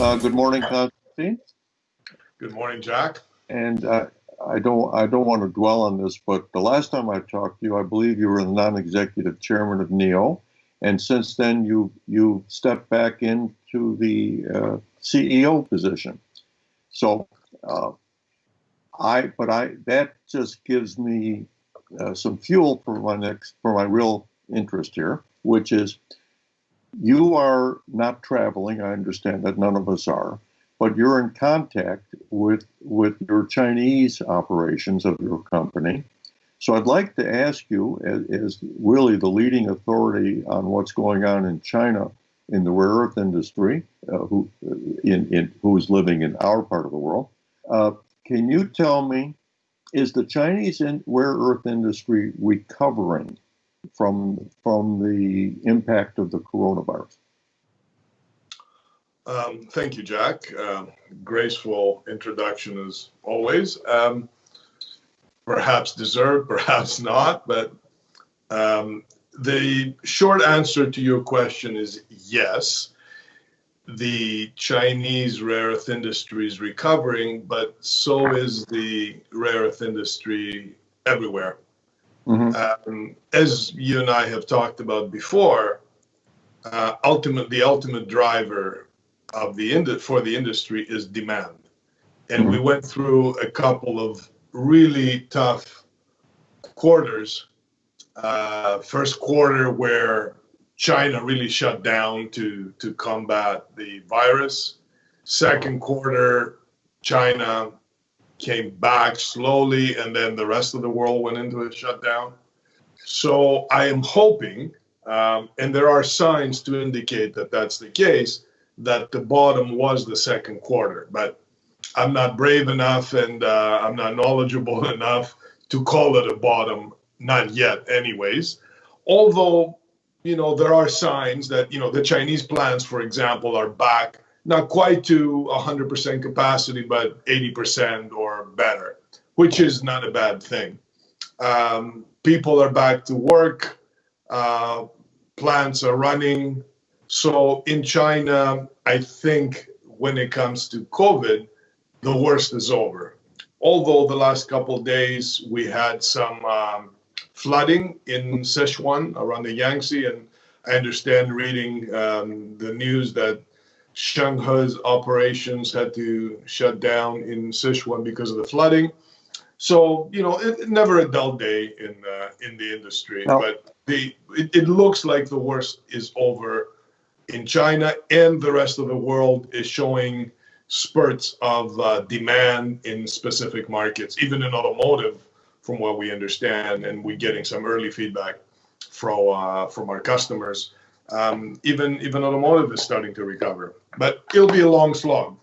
Good morning, Constantine. Good morning, Jack. And I don't want to dwell on this, but the last time I talked to you, I believe you were the non-executive chairman of NEO, and since then you stepped back into the CEO position. So that just gives me some fuel for my real interest here, which is you are not traveling. I understand that none of us are. But you're in contact with your Chinese operations of your company. So I'd like to ask you, as really the leading authority on what's going on in China in the rare earth industry, who's living in our part of the world, can you tell me, is the Chinese rare earth industry recovering from the impact of the coronavirus? Thank you, Jack. Graceful introduction as always. Perhaps deserved, perhaps not, but the short answer to your question is yes. The Chinese rare earth industry is recovering, but so is the rare earth industry everywhere. Mm-hmm. As you and I have talked about before, the ultimate driver for the industry is demand. And we went through a couple of really tough quarters. First quarter where China really shut down to combat the virus. Second quarter, China came back slowly, and then the rest of the world went into a shutdown. So I am hoping, and there are signs to indicate that that's the case, that the bottom was the second quarter, but I'm not brave enough and I'm not knowledgeable enough to call it a bottom, not yet anyways. Although, there are signs that, the Chinese plants, for example, are back, not quite to 100% capacity, but 80% or better, which is not a bad thing. People are back to work, plants are running. So in China, I think when it comes to COVID, the worst is over. Although the last couple of days we had some flooding in Sichuan around the Yangtze, and I understand reading the news that Shanghai's operations had to shut down in Sichuan because of the flooding. So, never a dull day in the industry, but it looks like the worst is over in China, and the rest of the world is showing spurts of demand in specific markets, even in automotive, from what we understand, and we're getting some early feedback from our customers. Even automotive is starting to recover, but it'll be a long slog.